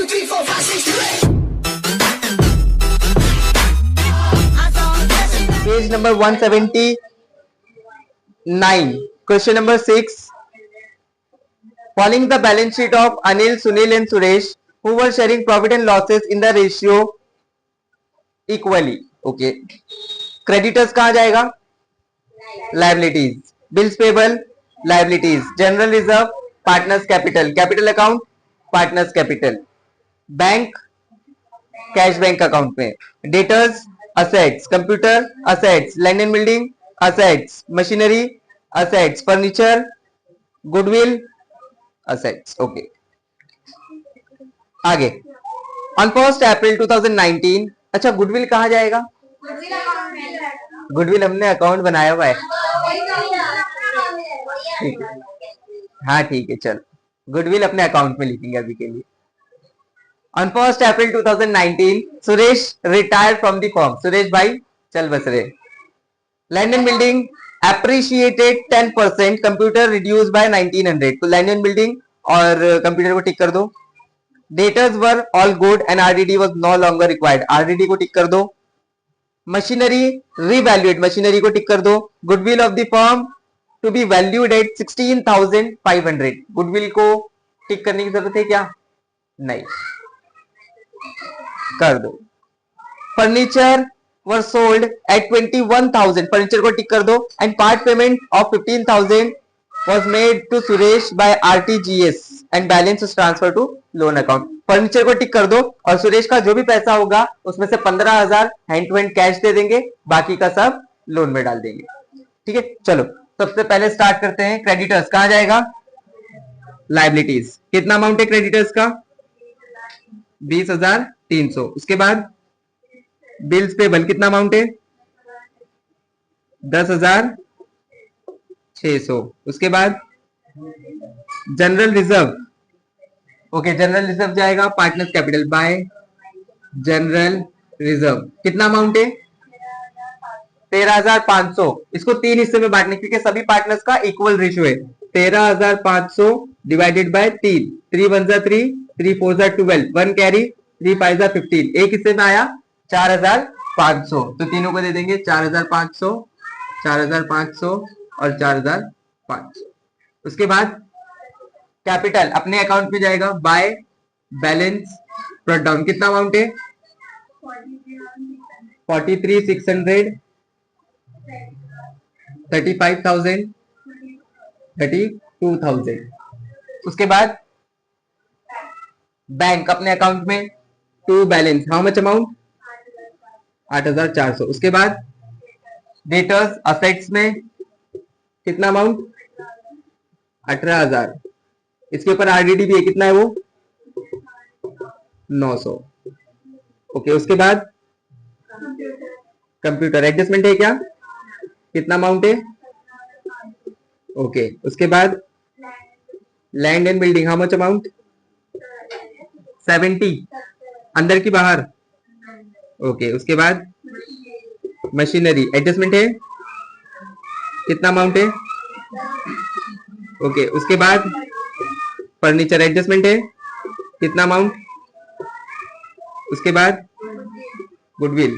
Page number 179. Question number 6. Following the balance sheet of Anil, Sunil and Suresh, who were sharing profit and losses in the ratio equally. Okay. Creditors कहाँ जाएगा? Liabilities. Bills payable, liabilities. General reserve, partners capital. Capital account, partners capital. Bank, cash bank account में. Debtors, assets. Computer, assets. Land and building, assets. Machinery, assets. Furniture, goodwill, assets. Okay. आगे. On 1st April 2019. अच्छा, goodwill कहाँ जाएगा? Goodwill हमने account बनाया हुआ है. ठीक है, हाँ ठीक है, चलो गुडविल अपने अकाउंट में लिखेंगे अभी के लिए. On 1st April 2019, Suresh retired from the firm. Suresh भाई चल बस रहे. Land and building appreciated 10%. Computer reduced by 1900. तो land and building और कंप्यूटर को टिक कर दो. Debtors were all good and RDD was no longer required. RDD को टिक कर दो. Machinery revalued. Machinery को टिक कर दो. Goodwill of the firm to be valued at 16,500. Goodwill को टिक करने की जरूरत है क्या? नहीं, कर दो. Furniture were sold at 21,000. Furniture को टिक कर दो. And part payment of 15,000 was made to Suresh by RTGS and balance was transferred to loan account. Furniture को टिक कर दो और सुरेश का जो भी पैसा होगा उसमें से 15,000 हैंड टू हैंड कैश दे देंगे, बाकी का सब लोन में डाल देंगे. ठीक है, चलो सबसे पहले स्टार्ट करते हैं. क्रेडिटर्स कहां जाएगा? लाइबिलिटीज. कितना अमाउंट है क्रेडिटर्स का? 20,300. उसके बाद बिल्स पेबल कितना अमाउंट है? 10,600. उसके बाद general reserve. Okay, general reserve जाएगा partners capital by general reserve. कितना अमाउंट है? 13,500. इसको 3 हिस्से में बांटने क्योंकि सभी पार्टनर्स का इक्वल रेशियो है. 13,500 डिवाइडेड बाय 3. 3 1 जा 3, 3 4 जा 12, 1 कैरी, 3 5 जा 15. एक हिस्से में आया 4,500. तो तीनों को दे देंगे 4,500, 4,500 और 4,500. उसके बाद कैपिटल अपने अकाउंट में जाएगा बाय बैलेंस ब्रॉट डाउन. कितना अमाउंट है? 43,600, 35,000, 32,000. उसके बाद बैंक अपने अकाउंट में to balance how much amount? 8,400. उसके बाद डेटर्स असेट्स में कितना अमाउंट? 18,000. इसके ऊपर आरडीडी भी है, कितना है वो? 900. ओके, उसके बाद कंप्यूटर एडजस्टमेंट है क्या? कितना अमाउंट है? ओके, उसके बाद land and building how much amount? 70. अंदर की बाहर? ओके, उसके बाद मशीनरी एडजस्टमेंट है, कितना अमाउंट है? ओके, उसके बाद फर्नीचर एडजस्टमेंट है, कितना अमाउंट? उसके बाद गुडविल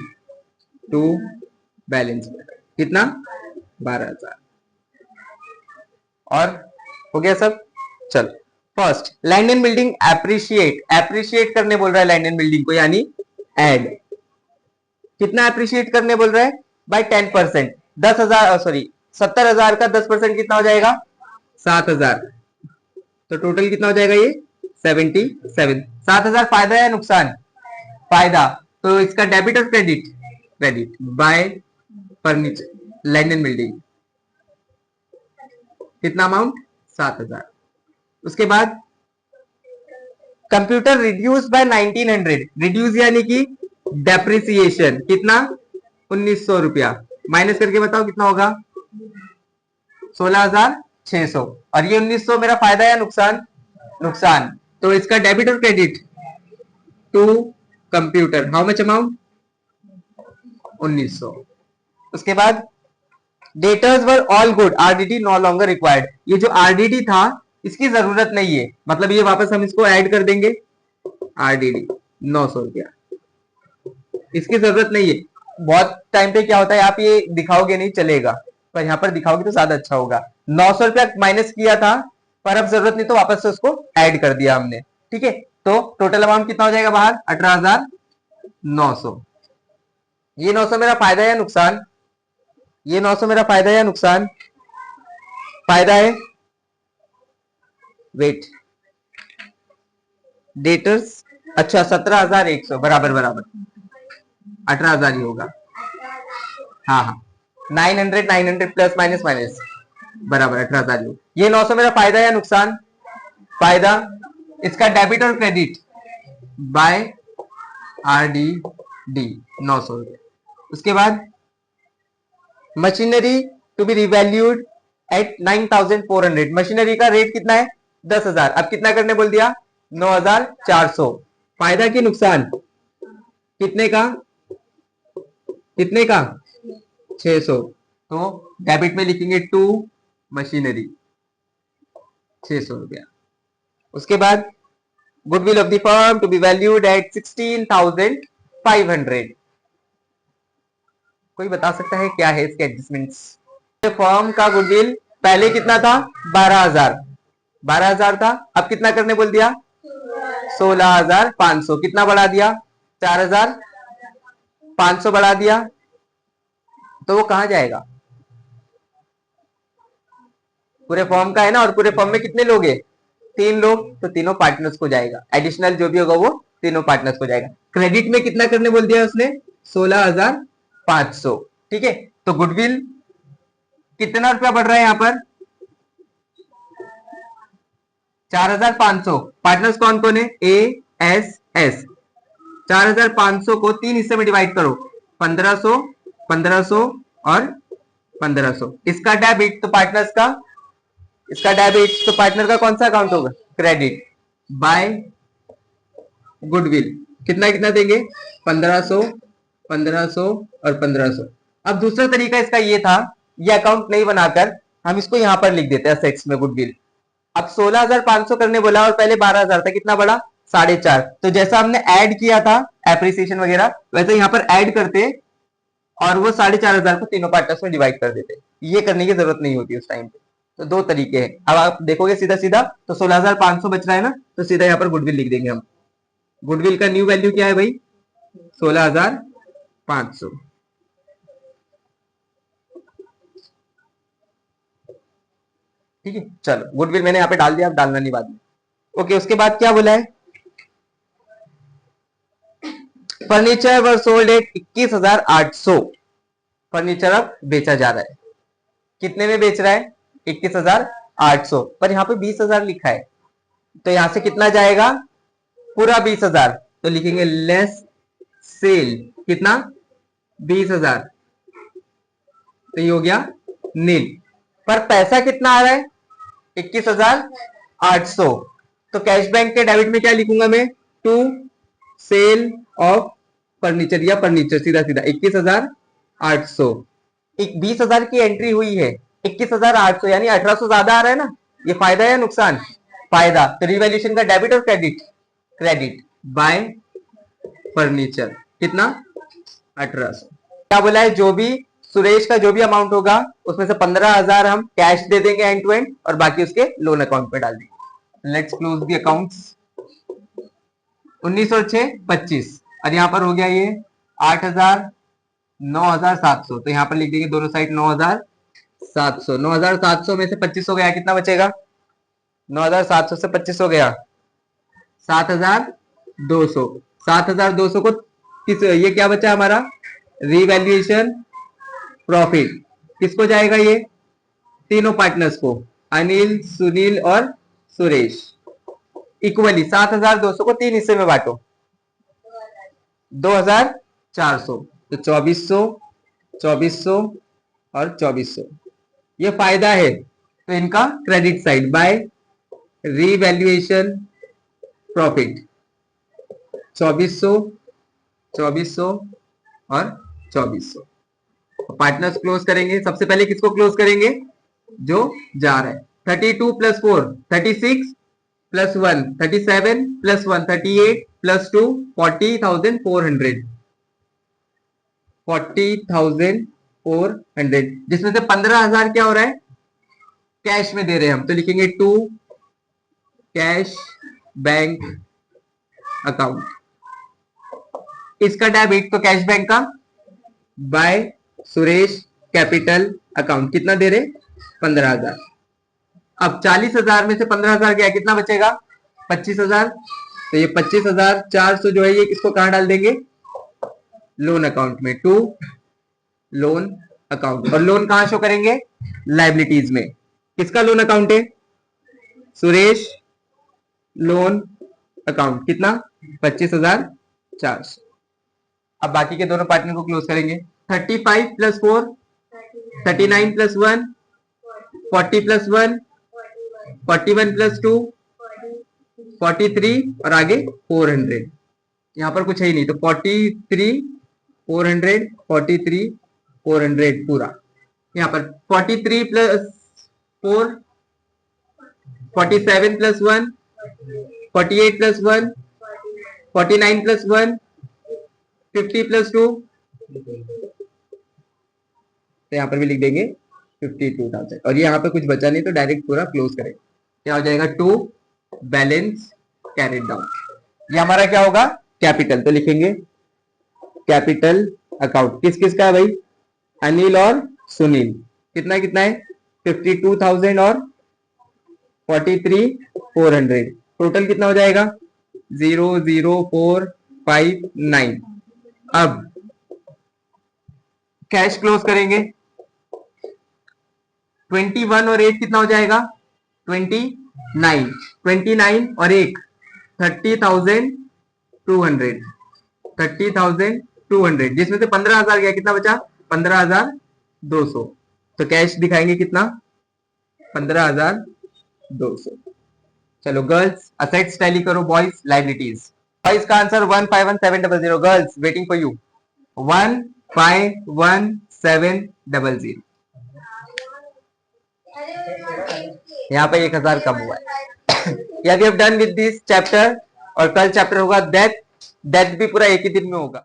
टू बैलेंस कितना? 12,000. और हो गया सब. चलो first land and building appreciate. Appreciate करने बोल रहा है लैंड एंड बिल्डिंग को, यानी एड. कितना एप्रिशिएट करने बोल रहा है? बाय 10%. 10,000 सॉरी 70,000 का 10% कितना हो जाएगा? 7,000. तो टोटल कितना हो जाएगा ये? 77. 7,000 फायदा या नुकसान? फायदा. तो इसका डेबिट और credit? Credit by furniture land and building. कितना अमाउंट? 7,000. उसके बाद कंप्यूटर रिड्यूस बाय 1900. रिड्यूस यानी कि डेप्रिसिएशन. कितना? 1,900 रुपया. माइनस करके बताओ कितना होगा? 16,600. और ये 1,900 मेरा फायदा या नुकसान? नुकसान. तो इसका डेबिट और credit to computer how much amount? 1,900. उसके बाद debtors were all good, RDD no longer required. ये जो आरडीडी था इसकी जरूरत नहीं है, मतलब ये वापस हम इसको ऐड कर देंगे. RDD 900 रुपया। इसकी जरूरत नहीं है, बहुत टाइम पे क्या होता है आप ये दिखाओगे नहीं चलेगा, पर यहाँ पर दिखाओगे तो ज्यादा अच्छा होगा। 900 रुपया माइनस किया था, पर अब जरूरत नहीं तो वापस से उसको ऐड कर दिया हमने। ठीक है, तो टोटल अमाउंट कितना हो जाएगा बाहर? 18,900। ये 900 मेरा फायदा है या नुकसान? ये 900 मेरा फायदा है या नुकसान? फायदा है। वेट, डेटर्स, अच्छा 17,100 बराबर बराबर 18,000 ही होगा। हाँ हाँ, 900 प्लस माइनस माइनस बराबर 18,000 ही। ये 900 मेरा फायदा या नुकसान? फायदा। इसका डेबिट और क्रेडिट बाय RDD 900 रुपये। उसके बाद machinery to be revalued at 9,400। Machinery का रेट कितना है? 10,000। अब कितना करने बोल दिया? 9,400। फायदा की नुकसान? कितने का? कितने का? 600। तो डेबिट में लिखेंगे टू मशीनरी 600 रुपया। उसके बाद goodwill of the firm to be valued at 16,500। कोई बता सकता है क्या है इसके एडजस्टमेंट्स? फर्म का गुडविल पहले कितना था? 12,000। 12,000 था, अब कितना करने बोल दिया? 16,500। कितना बढ़ा दिया? 4,500 बढ़ा दिया, तो वो कहां जाएगा? पूरे फॉर्म का है ना, और पूरे फॉर्म में कितने लोग हैं? 3 लोग, तो तीनों पार्टनर्स को जाएगा। एडिशनल जो भी होगा वो तीनों पार्टनर्स को जाएगा। क्रेडिट में कितना करने बोल दिया उसने? 16,500। ठीक है, तो गुडविल कितना रुपया बढ़ रहा है यहां पर? 4,500। पार्टनर्स कौन कौन है? ASS। 4,500 को 3 हिस्से में डिवाइड करो, 1,500, 1,500 और 1,500। इसका डेबिट तो पार्टनर्स का, इसका डेबिट तो पार्टनर का कौन सा अकाउंट होगा? Credit by goodwill. कितना कितना देंगे? 1,500, 1,500 और 1,500। अब दूसरा तरीका इसका ये था, ये अकाउंट नहीं बनाकर हम इसको यहां पर लिख देते हैं असेट्स में गुडविल। अब 16,500 करने बोला और पहले 12,000 था, कितना बड़ा? 4.5। तो जैसा हमने ऐड किया था एप्रिसिएशन वगैरह, वैसे यहाँ पर ऐड करते और वो 4,500 को तीनों पार्टनर्स में डिवाइड कर देते। ये करने की जरूरत नहीं होती उस टाइम पे। तो दो तरीके हैं। अब आप देखोगे सीधा सीधा तो 16,500 बच रहा है ना, तो सीधा यहाँ पर गुडविल लिख देंगे हम। गुडविल का न्यू वैल्यू क्या है भाई? 16,500। ठीक है, चलो गुडविल मैंने यहाँ पे डाल दिया, अब डालना नहीं बाद में। ओके, उसके बाद क्या बोला है? Furniture were sold at 21,800। Furniture अब बेचा जा रहा है। कितने में बेच रहा है? 21,800, पर यहाँ पे 20,000 लिखा है, तो यहां से कितना जाएगा? पूरा 20,000। तो लिखेंगे लेस सेल। कितना? 20,000। तो ये हो गया नील। पर पैसा कितना आ रहा है? 21,800। तो कैश बैंक के डेबिट में क्या लिखूंगा मैं? टू सेल ऑफ फर्नीचर या फर्नीचर, सीधा सीधा 21,800। 20,000 की एंट्री हुई है, 21,800 यानी 1,800 ज्यादा आ रहा है ना। ये फायदा है या नुकसान? फायदा। तो रिवैल्यूएशन का डेबिट और क्रेडिट? Credit by furniture. कितना? 1,800। क्या बोला है? जो भी सुरेश का जो भी अमाउंट होगा उसमें से 15,000 हम कैश दे देंगे एंड टू एंड, और बाकी उसके लोन अकाउंट पे डाल देंगे। Let's close the accounts. 19 और 6 25, और यहां पर हो गया ये 8,000, 9,700। तो यहां पर लिख देंगे दोनों साइड 9,700। 9,700 में से 25 हो गया, कितना बचेगा? 9,700 से 25 हो गया 7,200। 7,200 को किस, ये क्या बचा हमारा? Revaluation profit. किसको जाएगा ये? तीनों पार्टनर्स को, अनिल, सुनील और सुरेश। इक्वली 7,200 को 3 हिस्से में बांटो, 2,400। तो 2,400, 2,400 और 2,400। ये फायदा है, तो इनका credit side by revaluation profit. 2,400, 2,400 और 2,400। पार्टनर्स क्लोज करेंगे। सबसे पहले किसको क्लोज करेंगे? जो जा रहा है। 32 प्लस 4 36 +1 37 +1 38 +2 40,400 40,400 जिसमें से 15,000 क्या हो रहा है कैश में दे रहे हैं हम, तो लिखेंगे टू कैश बैंक अकाउंट। इसका डेबिट तो कैश बैंक का बाय सुरेश कैपिटल अकाउंट कितना दे रहे 15,000। अब 40,000 में से 15,000 गया कितना बचेगा 25,000, तो ये 25,400 जो है ये किसको कहां डाल देंगे लोन अकाउंट में, टू लोन अकाउंट। और लोन कहां शो करेंगे लाइबिलिटीज में। किसका लोन अकाउंट है सुरेश लोन अकाउंट कितना 25,400। अब बाकी के दोनों पार्टनर को क्लोज करेंगे 35 + 4 39 + 1 40 + 1 41 + 2 43 और आगे 400। यहां पर कुछ है ही नहीं, तो 43 400 43 400 पूरा। यहां पर 43 + 4 47 + 1 48 + 1 49 + 1 50 + 2, तो यहां पर भी लिख देंगे 52,000। और ये यहाँ पे कुछ बचा नहीं तो डायरेक्ट पूरा क्लोज करेंगे। क्या हो जाएगा टू बैलेंस कैरिड डाउन। ये हमारा क्या होगा कैपिटल, तो लिखेंगे कैपिटल अकाउंट किस किस का है भाई अनिल और सुनील। कितना कितना है 52,000 और 43,400 टोटल कितना हो जाएगा 00459। अब कैश क्लोज करेंगे 21 और 8 कितना हो जाएगा 29 29 और 1 30,200 30,200 जिसमें से 15,000 गया कितना बचा 15,200। तो कैश दिखाएंगे कितना 15,200। चलो गर्ल्स असेट्स टैली करो, बॉयज लाइबिलिटीज। बॉयज का answer 151700, girls waiting for you 151700। यहाँ पे 1,000 कम हुआ है। या we have done with this chapter, और कल चैप्टर होगा डेथ। डेथ भी पूरा एक ही दिन में होगा।